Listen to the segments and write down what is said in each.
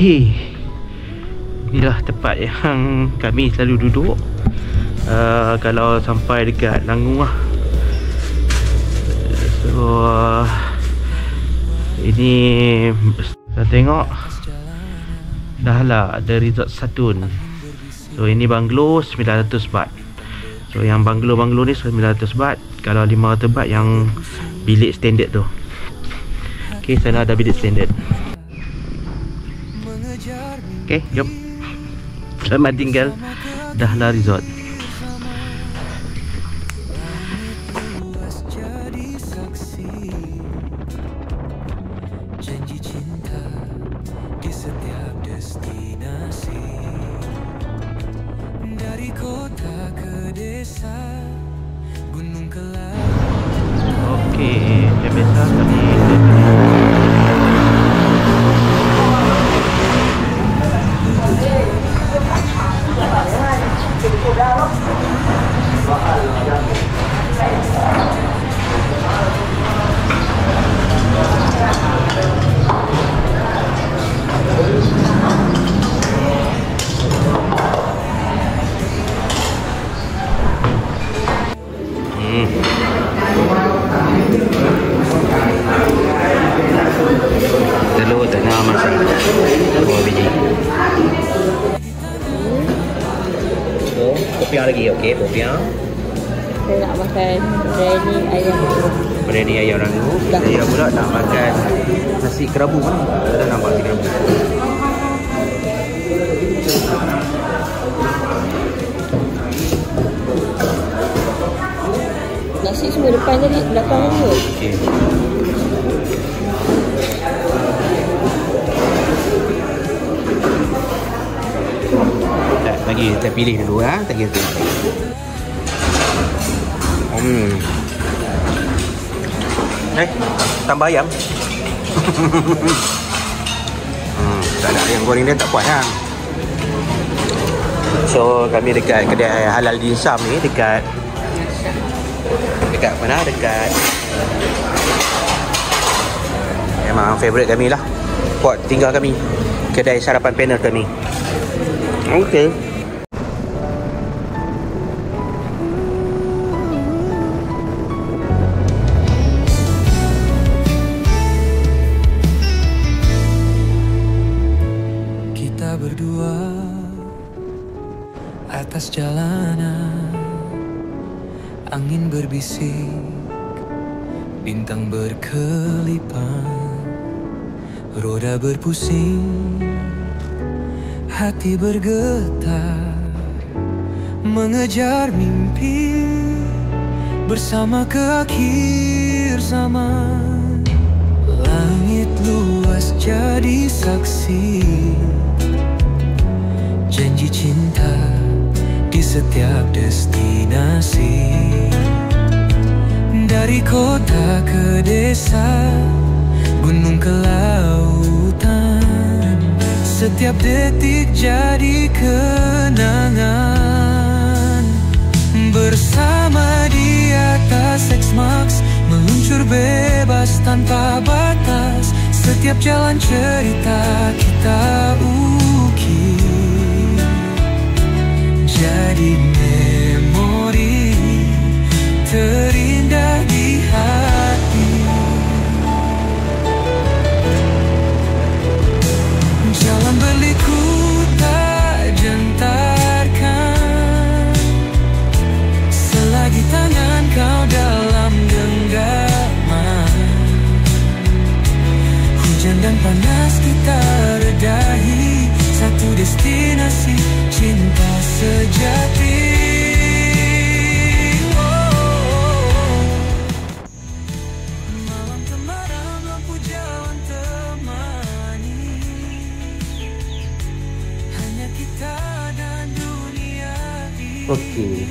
Okey, inilah tempat yang kami selalu duduk kalau sampai dekat Langu lah. So ini kita tengok dah lah ada resort Satun. So ini banglo 900 baht. So yang banglo-banglo ni 900 baht. Kalau 500 baht yang bilik standard tu. Okey, sana ada bilik standard. Okey, jom. Selamat tinggal Dahlia Resort. Janji cinta di setiap destinasi, dari kota ke desa, gunung ke laut. Okey, macam biasa kami telur tengah masak 2 biji. So, popiah lagi, okey, popiah. Saya nak makan biryani ayam rangu. Biryani ayam rangu. Saya pula nak makan nasi kerabu kan? Ada nampak nasi kerabu. Nasi semua depan tadi, belakang tadi. Okey. Lagi kita pilih dulu tak kira. Tambah ayam. Tak ada ayam goreng dia tak puas kan. So kami dekat kedai halal dimsum ni, dekat mana? Dekat memang favourite kami lah, spot tinggal kami, kedai sarapan panel kami. Okey. Kita berdua atas jalanan, angin berbisik, bintang berkelipan, roda berpusing, hati bergetar, mengejar mimpi bersama ke akhir zaman. Langit luas jadi saksi, janji cinta di setiap destinasi, dari kota ke desa, gunung ke lautan, setiap detik jadi kenangan. Bersama di atas X-Max, meluncur bebas tanpa batas, setiap jalan cerita kita ukir jadi memori terindah di hati. Jalan berliku tak jentarkan, selagi tangan kau dalam genggaman. Hujan dan panas kita redahi, satu destinasi cinta sejati. Malam temaram, lampu jalan temani, hanya kita dan dunia ini. Okey,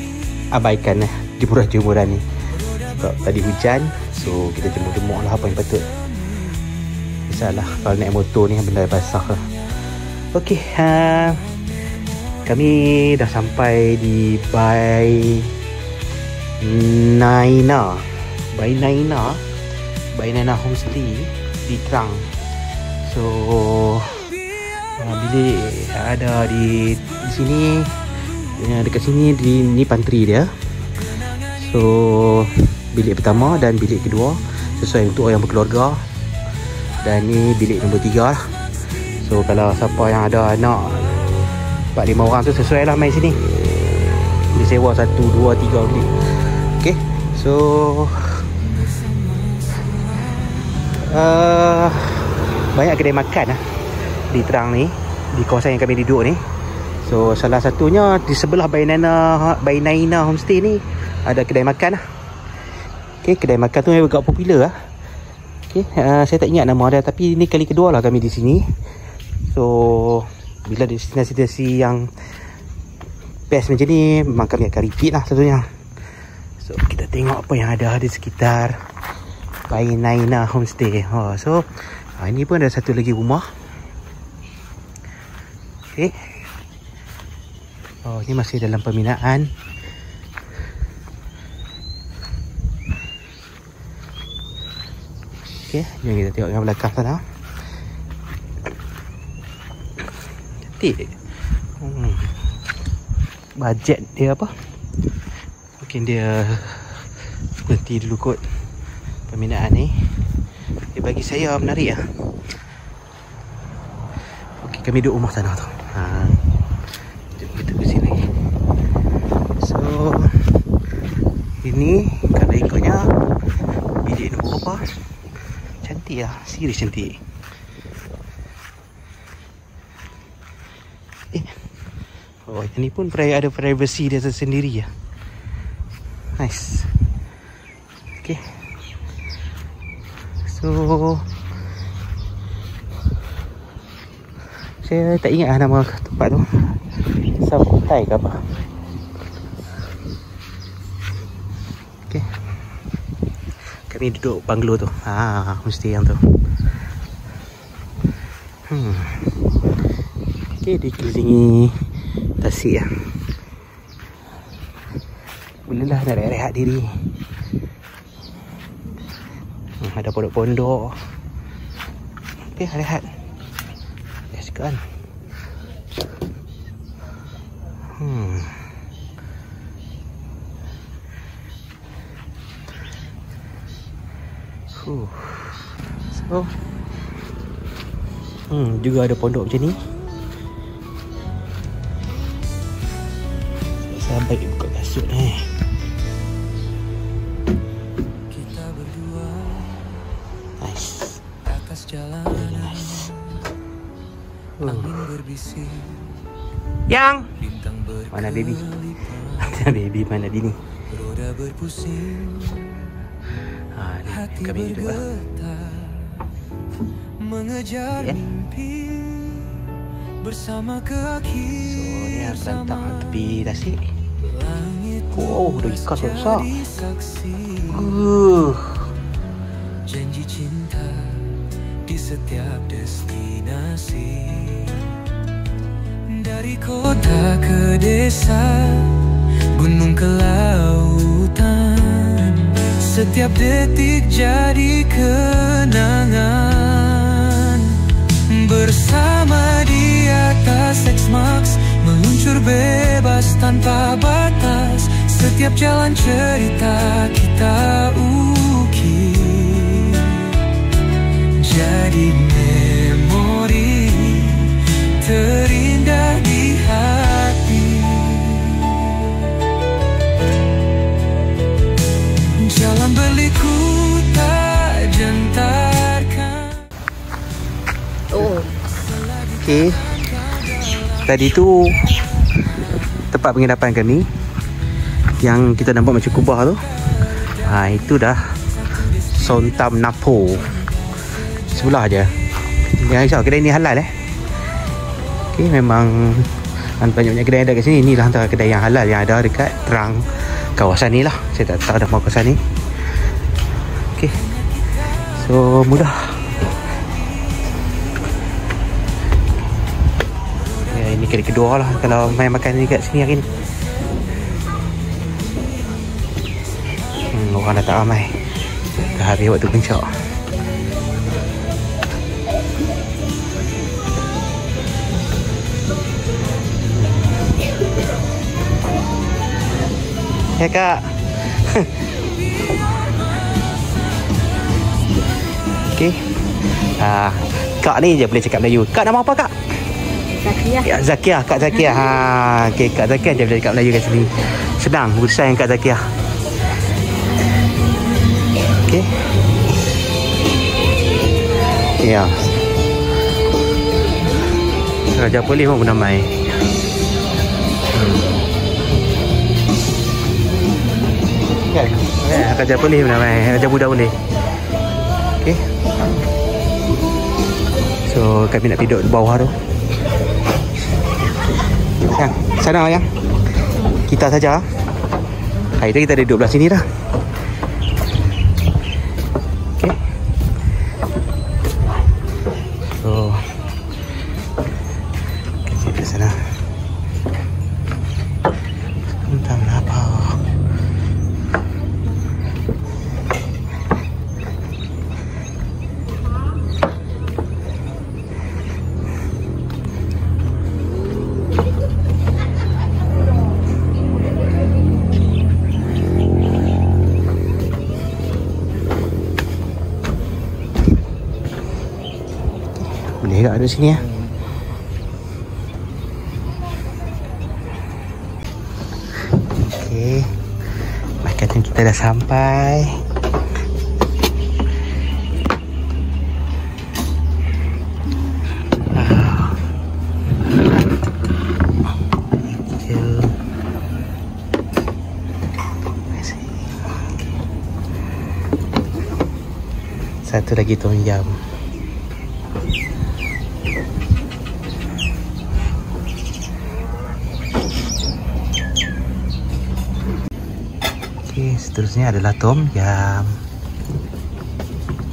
abaikan jemuran-jemuran ni. Sebab tadi hujan, so kita jemur-jemur lah apa yang patut. Biasalah kalau naik motor ni benda basah lah. Okey, kami dah sampai di Bai Naina Homestay di Trang. So Bilik ada di sini. Dekat sini ni pantry dia. So bilik pertama dan bilik kedua sesuai untuk orang berkeluarga. Dan ni bilik nombor 3 lah. So kalau siapa yang ada anak 4-5 orang tu sesuai lah main sini. Boleh sewa 1, 2, 3 bilik. Okay. So banyak kedai makan lah di Terang ni, di kawasan yang kami duduk ni. So salah satunya di sebelah Bainaina Homestay ni ada kedai makan lah. Okay, kedai makan tu memang agak popular lah. Okay, saya tak ingat nama dia, tapi ni kali kedua lah kami di sini. So bila destinasi yang best macam ni, memang kami akan repeat lah tentunya. So kita tengok apa yang ada di sekitar Bainaina Homestay. So ini pun ada satu lagi rumah. Okay. Oh, ini masih dalam pembinaan. Okay, jom kita tengok yang belakang sana. Cantik. Bajet dia apa? Mungkin dia berhenti dulu kot pembinaan ni. Dia bagi saya menarik lah. Okay, kami duduk rumah sana tu. Kita ke sini. So ini kalau ikutnya bilik nombor berapa? Cantik lah, serius cantik. Oh, ini pun ada privacy dia sendiri ya. Nice. Okay. So saya tak ingat nama tempat tu. Sampai ke apa. Okay. Kami duduk banglo tu. Mesti yang tu. Okay, dikelilingi tasik lah. Bolehlah nak rehat diri. Ada pondok-pondok. Okay, rehat. Yes kan. So juga ada pondok macam ni. Saya baik buka kasut ni. Kita berdua Nice. atas jalanan. Nice. Angin berbisik. Yang Bintang mana baby? berkelip. Baby mana bini? Roda berpusing. Ni Hati kami duduk lah. bergetar mengejar mimpi bersama ke akhir. So ni yang terletak tepi tasik. Langit Dah ikat besar. jadi saksi janji cinta di setiap destinasi. Dari kota ke desa, gunung ke lautan, setiap detik jadi kenangan. Bersama di atas X-Max, meluncur bebas tanpa batas. Setiap jalan cerita kita ukir jadi memori terindah di hati. Jalan berliku tak jentarkan. Okay. Tadi tu tempat penginapan kami yang kita nampak macam kubah tu. Itu dah Sontam Napo. Sebelah je. Jangan risau, kedai ni halal Okay, memang banyak-banyak kedai ada kat sini. Inilah antara kedai yang halal yang ada dekat Terang kawasan ni lah. Saya tak tahu dah kawasan ni. Okay. So mudah. Ini kali kedua lah kalau main makan ni kat sini hari ni. Orang dah tak ramai. Dah habis waktu puncak. Ya kak. Okey. Kak ni je boleh cakap Melayu. Kak nama apa kak? Zakia. Ya, Zakia, Kak Zakia. Okey, Kak Zakia je boleh cakap Melayu kat sini. Senang urusan Kak Zakia. Okey. Ya. Raja Polis pun bernamai. Kan? Raja Polis bernamai. Raja Buddha boleh. Okey. So kami nak duduk di bawah tu. Yang sana yang kita saja. Hari tu kita duduk belah sini dah. Okey. So kita duduk sana. Entah apa. Boleh tak duduk sini ya? Okey. Makanya kita dah sampai. Satu lagi tom yum. Okey, seterusnya adalah tom yum.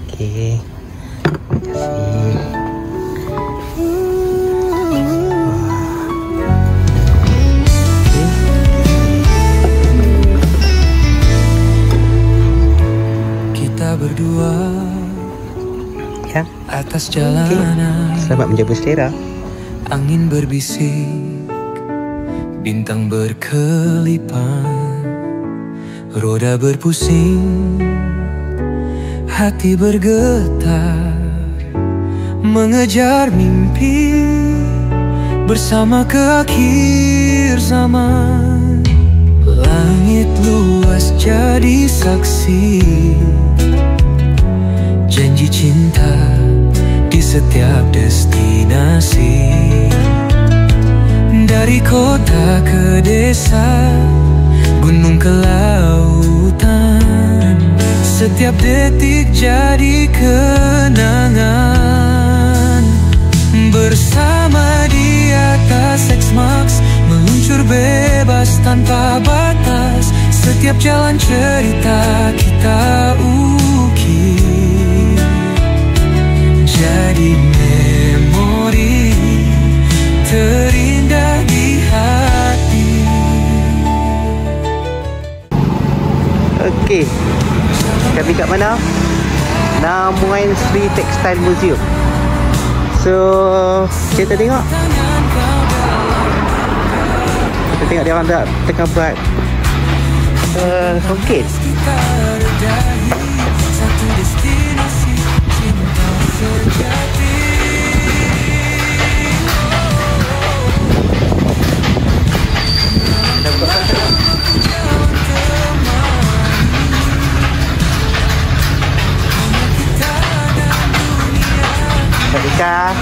Okey. Terima kasih. Kita berdua Ya. atas jalanan. Selamat menjaga selera. Angin berbisik, bintang berkelipan, roda berpusing, hati bergetar, mengejar mimpi bersama ke akhir zaman. Langit luas jadi saksi, janji cinta di setiap destinasi. Dari kota ke desa, gunung ke lautan, setiap detik jadi kenangan. Bersama di atas X-Max, meluncur bebas tanpa batas. Setiap jalan cerita kita ukir jadi memori terindah di hati. Okey. Kami kat mana? Namuan Sri Textile Museum. So, kita tengok. Kita tengok dia orang dah tengah buat songket. Satu destinasi cinta sejati. Sarika.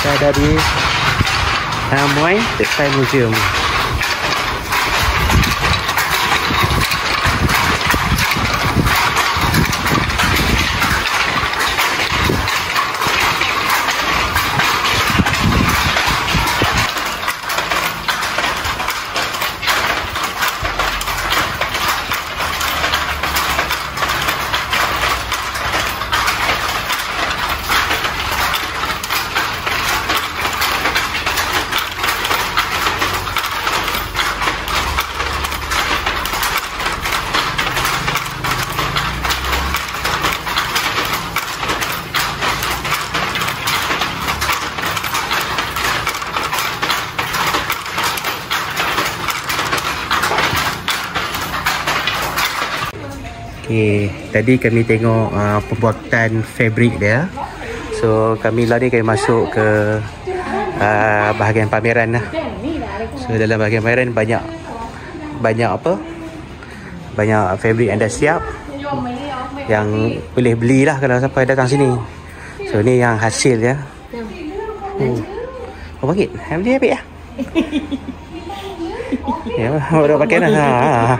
Kita ada di Amoy Textile Museum. Okay, tadi kami tengok pembuatan fabrik dia. So kami lari kami masuk ke bahagian pameran lah. So dalam bahagian pameran banyak apa? Banyak fabrik yang dah siap, yang boleh belilah kalau siapa datang sini. So ni yang hasil dia. Oh bakit? Boleh ambil lah. Ya, baru pakai lah.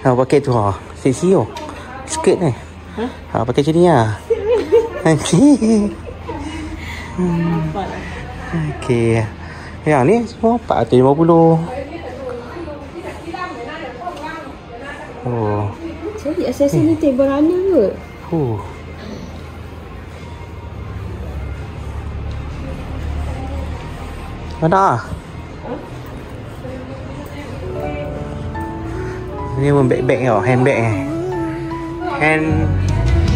Ha, pakai tu ha. Seksi oh. Skirt ni. Ha, pakai macam ni lah. Okey. Yang ni semua 450. Oh. Jadi asas ni berana ke? Mana? Ini pun bag-bag tau, handbag ni. Hand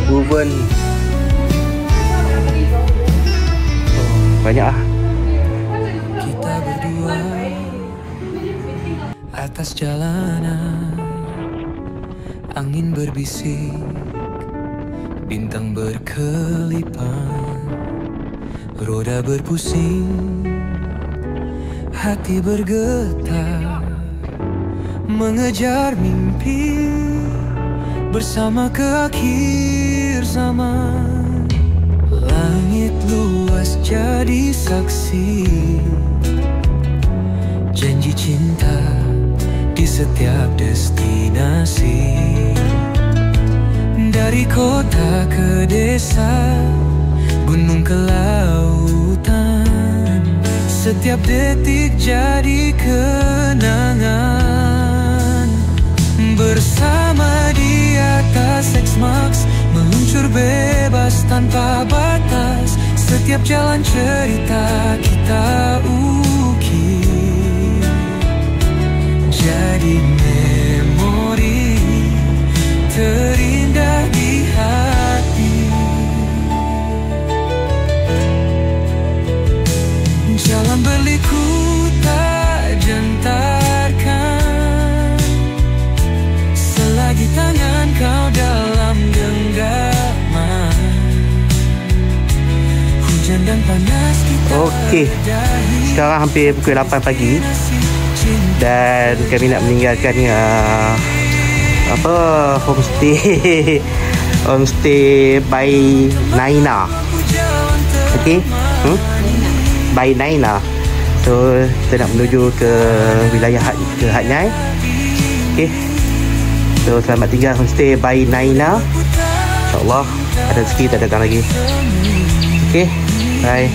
woven. Banyak lah. Kita berdua atas jalanan, angin berbisik, bintang berkelipan, roda berpusing, hati bergetar, mengejar mimpi bersama ke akhir zaman. Langit luas jadi saksi, janji cinta di setiap destinasi. Dari kota ke desa, gunung ke lautan, setiap detik jadi kenangan. Bersama di atas X-Max, meluncur bebas tanpa batas. Setiap jalan cerita kita ukir, jadi memori terindah di hati. Jalan berliku tak jantarkan, selagi tangan kau dalam genggaman. Hujan dan panas kita. Okey, sekarang hampir pukul 8 pagi dan kami nak meninggalkan homestay homestay by Naina. Okey, by Naina. So kita nak menuju ke wilayah Hat Nyai. Okey, so selamat tinggal homestay by Naina. InsyaAllah ada rezeki kita datang lagi. Okey, bye.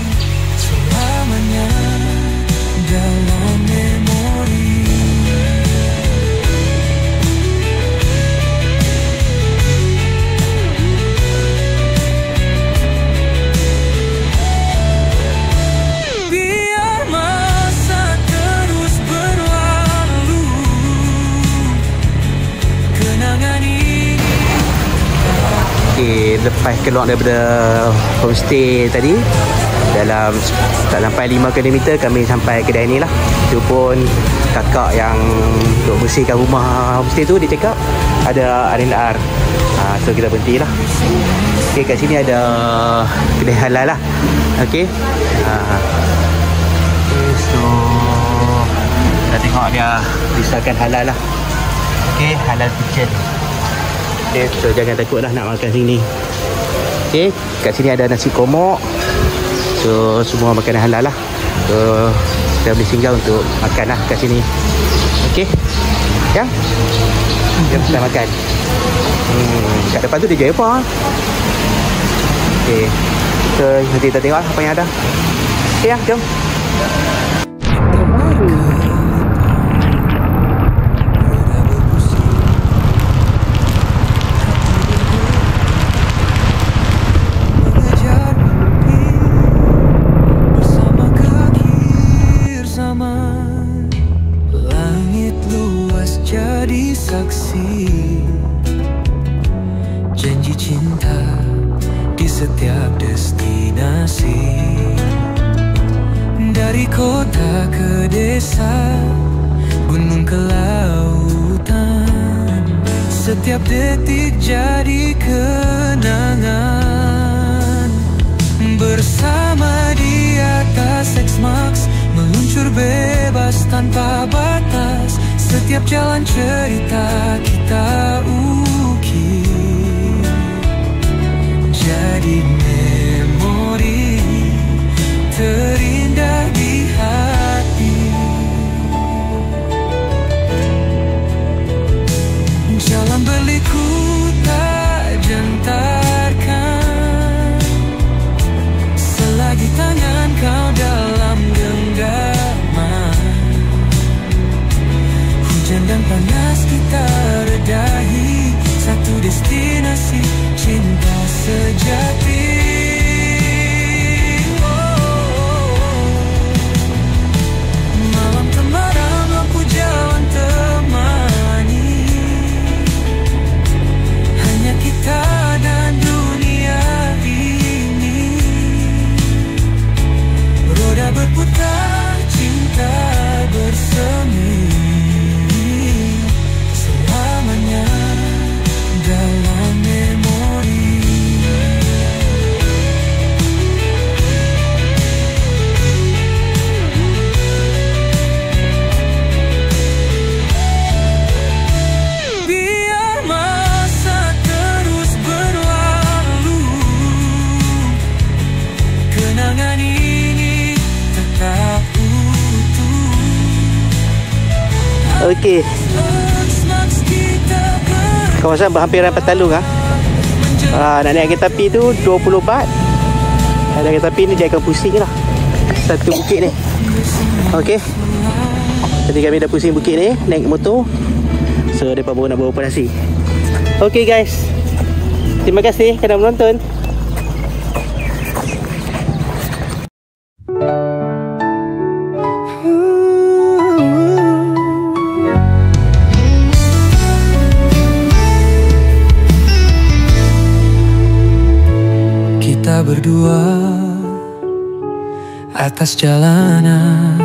Lepas keluar daripada homestay tadi, dalam tak sampai 5 km kami sampai kedai ni lah. Itu pun kakak yang untuk bersihkan rumah homestay tu, dia cakap ada R&R. So kita berhenti lah. Okay, kat sini ada kedai halal lah. Okay, so kita tengok dia tulisankan halal lah. Okay, halal kitchen. Okay, so jangan takut lah nak makan sini. Okay, kat sini ada nasi komok. So semua makanan halal lah. So kita boleh singgah untuk makan lah kat sini. Okay, ya, jom kita makan. Kat depan tu dia jual apa? Okay, so nanti kita tengok apa yang ada. Okay, ya, jom. Janji cinta di setiap destinasi, dari kota ke desa, gunung ke lautan, setiap detik jadi kenangan. Bersama di atas X-Max, meluncur bebas tanpa batas, setiap jalan cerita kita ukir jadi memori terindah di hati. Jalan berliku tak jantarkan, selagi tangan kau dalam genggaman. Hujan dan panas kita redahi, satu destinasi cinta sejati. Malam temaram lampu jalan temani, hanya kita dan dunia ini. Roda berputar, cinta bersemi, selamanya dalam memori. Biar masa terus berlalu, kenangan ini tetap utuh. Okey, kawasan berhampiran Petalung nak naik kereta api tu 20 baht. Naik kereta api ni dia akan pusing lah satu bukit ni. Okey, jadi kami dah pusing bukit ni naik motor. So mereka baru nak bawa nasi. Okey guys, terima kasih kerana menonton. Kita berdua atas jalanan,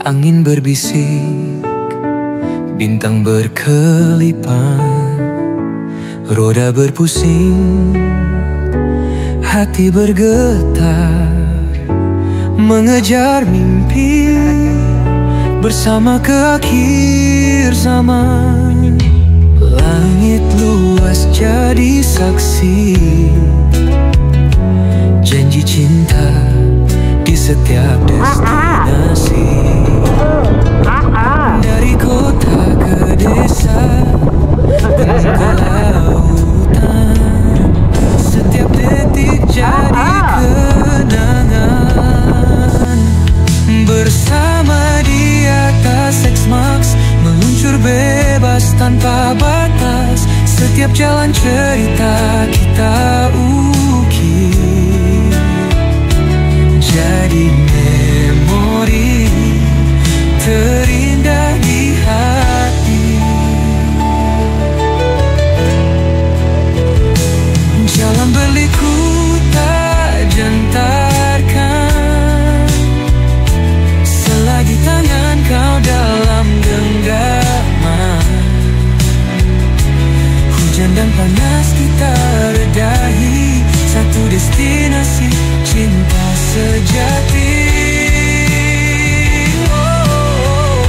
angin berbisik, bintang berkelipan, roda berpusing, hati bergetar, mengejar mimpi bersama ke akhir zaman. Langit luas jadi saksi, janji cinta di setiap destinasi, dari kota ke desa, gunung ke lautan, setiap detik jadi kenangan. Bersama di atas X-Max, meluncur bebas tanpa batas, setiap jalan cerita kita ukir jadi memori terindah di hati. Jalan berliku tak jantarkan, selagi tangan kau dalam genggaman. Hujan dan panas kita redahi, satu destinasi cinta sejati. Oh,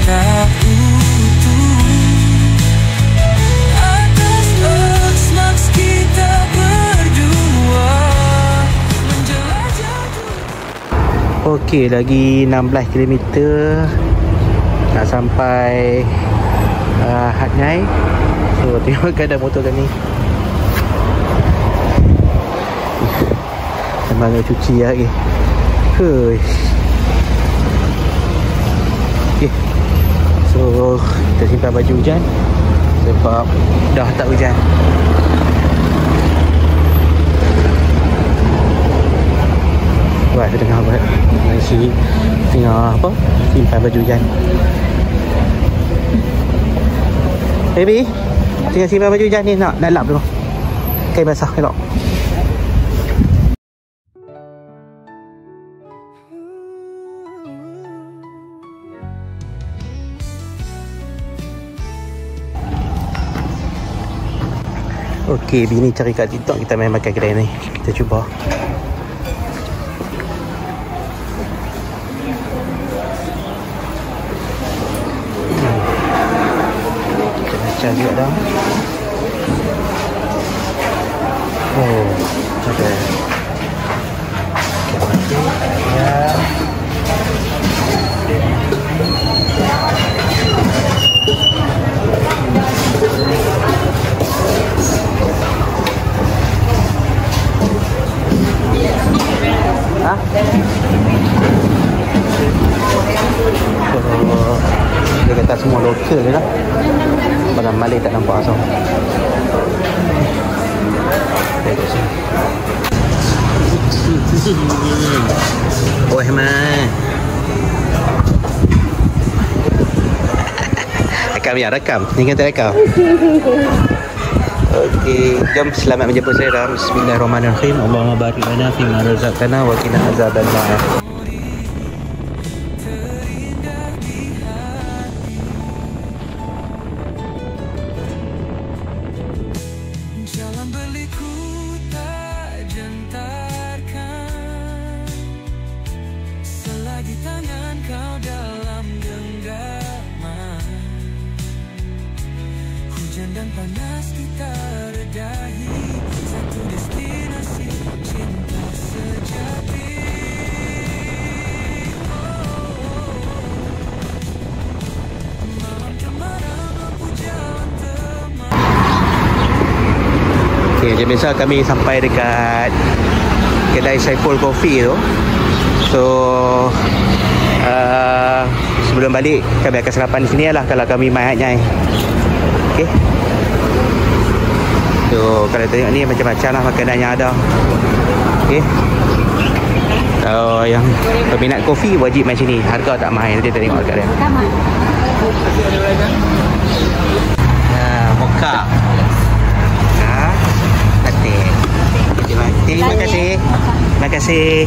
tak utuh. Atas asmaks kita berdua menjelajah. Okey, lagi 16 km nak sampai Hat Nyai. So tengok keadaan motor kami. Memang nak cuci lagi. Huish. Okay. So kita simpan baju hujan sebab dah tak hujan. Wah, saya tengah buat nasi, tengah apa, simpan baju hujan. Baby, tengah simpan baju hujan ni, nak lap dulu. Kain basah elok. Okey, bini cari kat TikTok, kita main makan kedai ni. Kita cuba. Macam juga dah. Oh, ada. Okey, ya. Ha? So, dia kata semua lokal je lah. Barang Malay tak nampak asal. Oh, Ahmad. Rekam. Ni kata rekam. Okey, jom selamat menjumpa saya. Bismillahirrahmanirrahim. Allahumma barik lana fi ma razaqtana wa qina azabannar. Jalan berliku tak jentarkan selagi tangan kau dalam genggaman. Hujan dan panas kita redahi, satu destinasi cinta sejati. Malam cemara lampu jalan teman. Okay, macam biasa kami sampai dekat kedai Saiful Coffee tu. So sebelum balik kami akan sarapan di sini lah kalau kami mai Hat Nyai. Okay. So kalau tengok ni macam-macam lah makanan yang ada. Okay. Kalau yang peminat kopi wajib mai sini. Harga tak mahal, nanti kita tengok dekat dia. Mocha. Terima kasih. Terima kasih.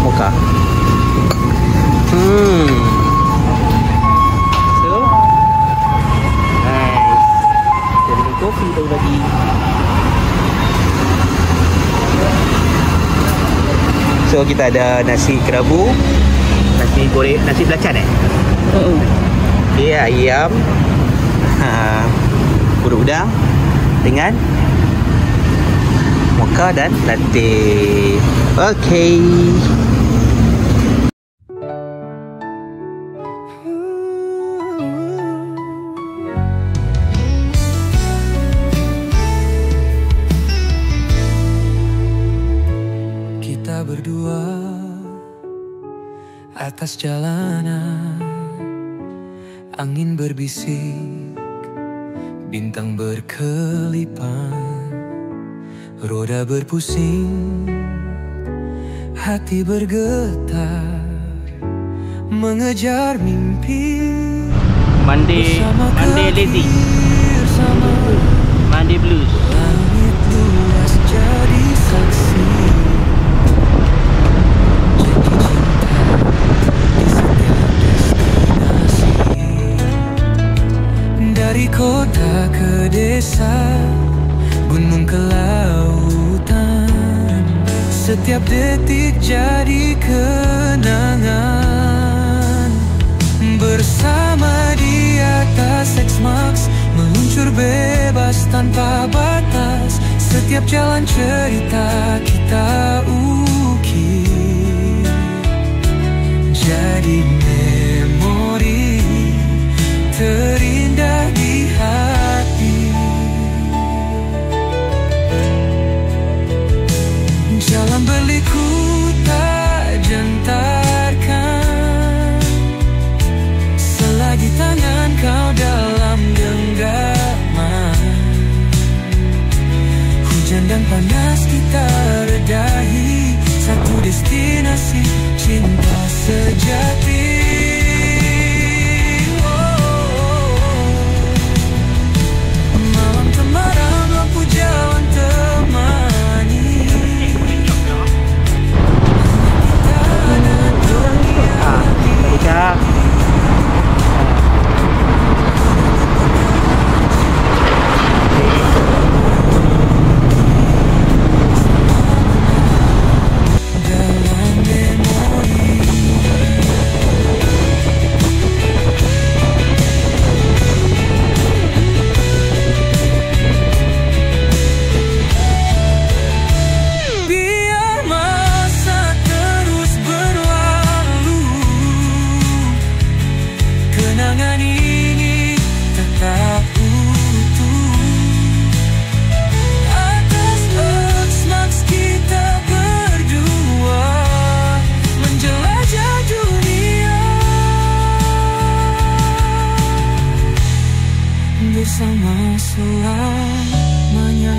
Mocha. So nice. Jadi kopi tu lagi. So kita ada nasi kerabu, nasi goreng, nasi belacan okay, ayam, kudu udang dengan mocha dan latte. Okey. Kita berdua atas jalanan, angin berbisik, bintang berkelipan. Roda berpusing, hati bergetar, mengejar mimpi. Monday lazy, Monday blues. Langit luas jadi saksi, janji cinta di setiap destinasi. Dari kota ke desa, gunung ke lautan, setiap detik jadi kenangan. bebas tanpa batas. Setiap jalan cerita kita ukir jadi memori terindah di hati. Jalan berliku tak jentarkan selagi tangan kau dalam genggaman. Hujan dan panas kita redahi, satu destinasi cinta sejati. Malam temaram lampu jalan temani. Kita dalam memori. Biar masa terus berlalu, kenangan ini tetap utuh. Atas ex-max kita berdua menjelajah dunia bersama selamanya.